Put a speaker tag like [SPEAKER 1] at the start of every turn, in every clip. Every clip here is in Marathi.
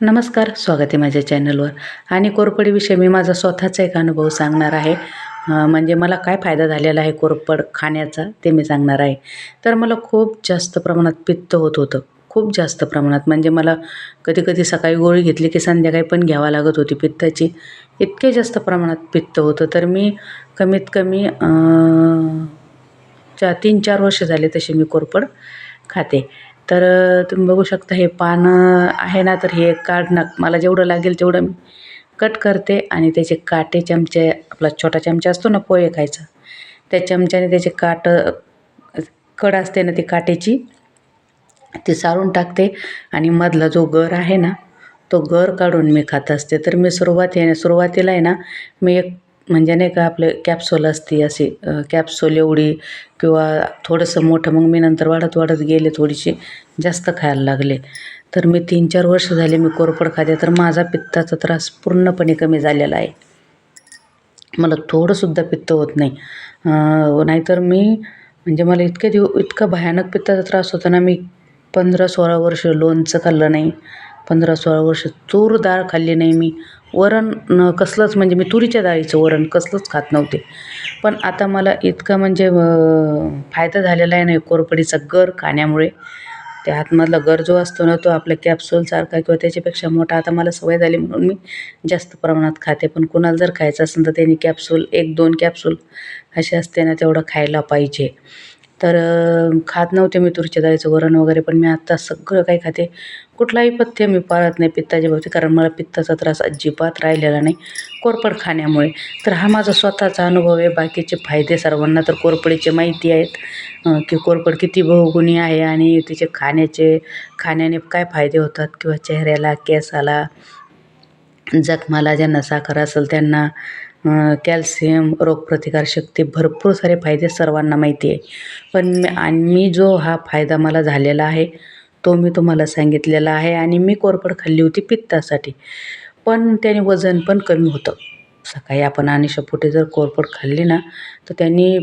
[SPEAKER 1] नमस्कार, स्वागत आहे माझ्या चॅनलवर. आणि कोरफडीविषयी मी माझा स्वतःचा एक अनुभव सांगणार आहे. म्हणजे मला काय फायदा झालेला आहे कोरफड खाण्याचा ते मी सांगणार आहे. तर मला खूप जास्त प्रमाणात पित्त होत होतं. खूप जास्त प्रमाणात म्हणजे मला कधी-कधी सकाळी गोळी घेतली की संध्याकाळी पण घ्यावी लागत होती पित्ताची. इतके जास्त प्रमाणात पित्त होतं. तर मी कमीत कमी 3-4 वर्ष झाले तशी मी कोरफड खाते. तर तुम्ही बघू शकता हे पानं आहे ना, तर हे काढणं मला जेवढं लागेल तेवढं मी कट करते आणि त्याचे काटे चमचे आपला छोटा चमचा असतो ना पोहे खायचा, त्या चमच्याने त्याचे कड असते ना ती काटेची ती सारून टाकते आणि मधला जो गर आहे ना, तो गर काढून मी खात असते. तर मी सुरुवातीला आहे ना, मी एक म्हणजे नाही का आपलं कॅप्सूल असते अशी कॅप्सूल एवढी किंवा थोडंसं मोठं, मग मी नंतर वाढत गेले, थोडीशी जास्त खायला लागले. तर मी 3-4 वर्ष झाले मी कोरफड खाते. तर माझा पित्ताचा त्रास पूर्णपणे कमी झालेला आहे. मला थोडंसुद्धा पित्त होत नाही. नाहीतर मी म्हणजे मला इतका भयानक पित्ताचा त्रास होता ना, मी 15-16 वर्ष लोणचं खाल्लं नाही. 15-16 वर्ष तूर डाळ खाल्ली नाही मी. वरण कसलंच म्हणजे मी तुरीच्या डाळीचं वरण कसलंच खात नव्हते. पण आता मला इतका म्हणजे फायदा झालेला आहे ना कोरफडीचा गर खाण्यामुळे. त्या आतमधला गर जो असतो ना, तो आपल्या कॅप्सूलसारखा किंवा त्याच्यापेक्षा मोठा. आता मला सवय झाली म्हणून मी जास्त प्रमाणात खाते. पण कुणाला जर खायचं असेल तर त्यांनी कॅप्सूल 1-2 कॅप्सूल अशी असते ना, तेवढं खायला पाहिजे. तर खात नव्हते मी तुरीच्या डाळीचं वरण वगैरे, पण मी आत्ता सगळं काही खाते. कुठलाही पथ्य मी पाळत नाही पित्ताच्या बाबतीत, कारण मला पित्ताचा त्रास अजिबात राहिलेला नाही कोरफड खाण्यामुळे. तर हा माझा स्वतःचा अनुभव आहे. बाकीचे फायदे सर्वांना तर कोरफडीचे माहिती आहेत, की कोरफड किती बहुगुणी आहे आणि तिचे खाण्याने काय फायदे होतात किंवा चेहऱ्याला, केसाला, जखमाला, ज्यांना साखर असेल त्यांना, कॅल्शियम, रोगप्रतिकारशक्ती, भरपूर सारे फायदे सर्वांना माहिती आहे. पण मी जो हा फायदा मला झालेला आहे तो मी तुम्हाला सांगितलेला आहे. आणि मी कोरफड खाल्ली होती पित्तासाठी, पण त्याने वजन पण कमी होतं. सकाळी आपण आनिशापोटी जर कोरफड खाल्ली ना, तर त्यांनी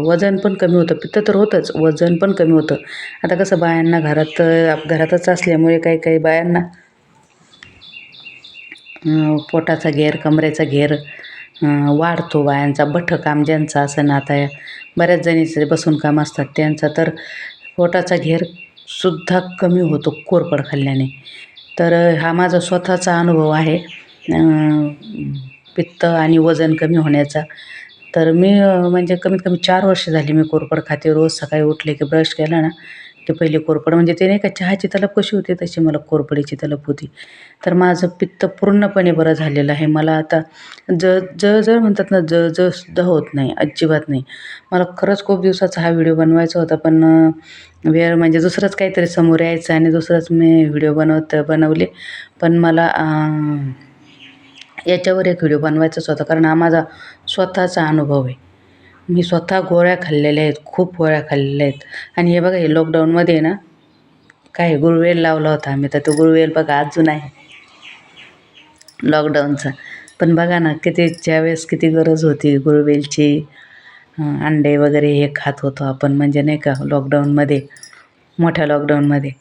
[SPEAKER 1] वजन पण कमी होतं. पित्त तर होतंच, वजन पण कमी होतं. आता कसं बायांना घरातच असल्यामुळे काही बायांना पोटाचा घेर, कमरेचा घेर वाढतो बायांचा. काम ज्यांचं असं ना, आता बऱ्याच जणीचे बसून काम असतात त्यांचा, तर पोटाचा घेरसुद्धा कमी होतो कोरफड खाल्ल्याने. तर हा माझा स्वतःचा अनुभव आहे पित्त आणि वजन कमी होण्याचा. तर मी म्हणजे कमीत कमी 4 वर्ष झाली मी कोरफड खाते. रोज सकाळी उठले की ब्रश केला ना, की पहिले कोरफड, म्हणजे ते नाही का चहाची तलप कशी होती तशी मला कोरफडीची तलप होती. तर माझं पित्त पूर्णपणे बरं झालेलं आहे. मला आता जळ म्हणतात ना, जळसुद्धा होत नाही, अजिबात नाही. मला खरंच खूप दिवसाचा हा व्हिडिओ बनवायचा होता, पण वेळ म्हणजे दुसरंच काहीतरी समोर यायचं आणि दुसरंच मी व्हिडिओ बनवले. पण मला याच्यावर एक व्हिडिओ बनवायचाच होता, कारण हा माझा स्वतःचा अनुभव आहे. मी स्वतः गोळ्या खाल्लेल्या आहेत, खूप गोळ्या खाल्लेल्या आहेत. आणि हे बघा, हे लॉकडाऊनमध्ये आहे ना, काय गुळवेल लावला होता आम्ही, तर तो गुळवेल बघा अजून आहे लॉकडाऊनचा. पण बघा ना, ज्यावेळेस किती गरज होती गुळवेलची. अंडे वगैरे हे खात होतो आपण, म्हणजे नाही का लॉकडाऊनमध्ये, मोठ्या लॉकडाऊनमध्ये.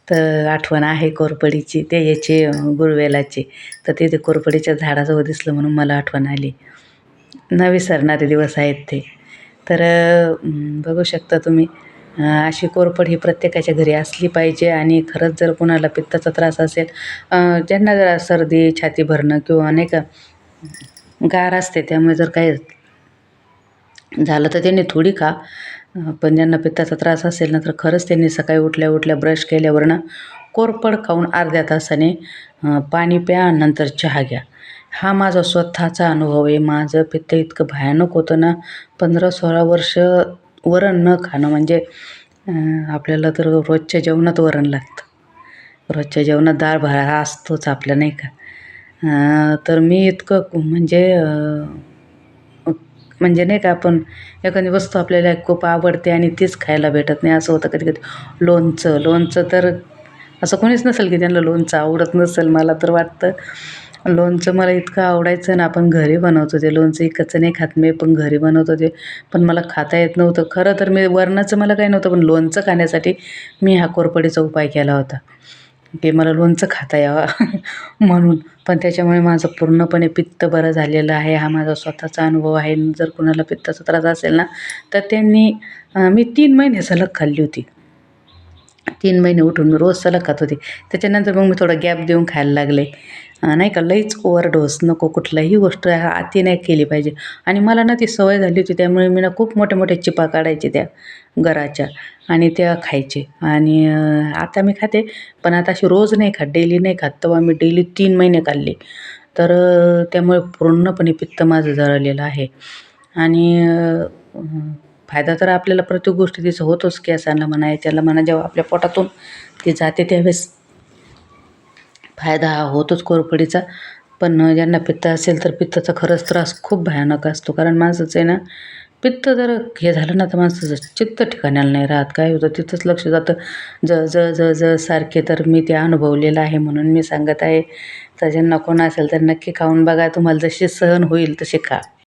[SPEAKER 1] तर आठवण आहे कोरफडीची, ते याची गुळवेलाची. तर ते कोरफडीच्या झाडाजवळ दिसलं म्हणून मला आठवण आली. न विसरणारे दिवस आहेत ते. तर बघू शकता तुम्ही, अशी कोरफड ही प्रत्येकाच्या घरी असली पाहिजे. आणि खरंच जर कोणाला पित्ताचा त्रास असेल, ज्यांना जरा सर्दी, छाती भरणं किंवा नाही का गार असते, त्यामुळे जर काही झालं तर त्यांनी थोडी खा. पण ज्यांना पित्ताचा त्रास असेल ना, तर खरंच त्यांनी सकाळी उठल्या ब्रश केल्यावर ना, कोरफड खाऊन अर्ध्या तासाने पाणी प्या, नंतर चहा घ्या. हा माझा स्वतःचा अनुभव आहे. माझं पित्त इतकं भयानक होतं ना, 15-16 वर्ष वरण न खाणं म्हणजे आपल्याला तर रोजच्या जेवणात वरण लागतं. रोजच्या जेवणात डाळ-भात हा असतोच आपल्या, नाही का. तर मी इतकं म्हणजे नाही का, आपण एखादी वस्तू आपल्याला खूप आवडते आणि तीच खायला भेटत नाही, असं होतं कधी-कधी. लोणचं तर असं कोणीच नसेल की त्यांना लोणचं आवडत नसेल. मला तर वाटतं लोणचं मला इतकं आवडायचं ना, आपण घरी बनवतो ते लोणचं, इकडचं नाही खात मी, पण घरी बनवतो ते. पण मला खाता येत नव्हतं. खरं तर मी वरणाचं मला काही नव्हतं, पण लोणचं खाण्यासाठी मी हा कोरफडीचा उपाय केला होता. की मला लोणचं खाता यावं म्हणून. पण त्याच्यामुळे माझं पूर्णपणे पित्त बरं झालेलं आहे. हा माझा स्वतःचा अनुभव आहे. जर कुणाला पित्ताचा त्रास असेल ना, तर त्यांनी मी 3 महिने सलग खाल्ली होती. 3 महिने उठून मी रोज सलग खात होते. त्याच्यानंतर मग मी थोडा गॅप देऊन खायला लागले. नाही का लईच ओव्हरडोस नको, कुठल्याही गोष्ट अति नाही केली पाहिजे. आणि मला ना ती सवय झाली होती, त्यामुळे मी ना खूप मोठ्या-मोठ्या चिपा काढायचे त्या गराच्या आणि त्या खायचे. आणि आता मी खाते, पण आता अशी रोज नाही खात, डेली नाही खात. तेव्हा मी डेली 3 महिने खाल्ली. तर त्यामुळे पूर्णपणे पित्त माझं जळालेलं आहे. आणि फायदा तर आपल्याला प्रत्येक गोष्टीचा होतोच, केसांना म्हणा, याच्याला म्हणा. जेव्हा आपल्या पोटातून ती जाते त्यावेळेस फायदा हा होतोच कोरफडीचा. पण ज्यांना पित्त असेल तर पित्ताचा खरंच त्रास खूप भयानक असतो. कारण माणसाचं आहे ना, पित्त जर हे झालं ना, तर माणसाचं चित्त ठिकाणाला नाही राहत. काय होतं तिथंच लक्ष जातं. ज सारखे. तर मी ते अनुभवलेलं आहे म्हणून मी सांगत आहे. तर ज्यांना कोण असेल तर नक्की खाऊन बघा. तुम्हाला जशी सहन होईल तशी खा.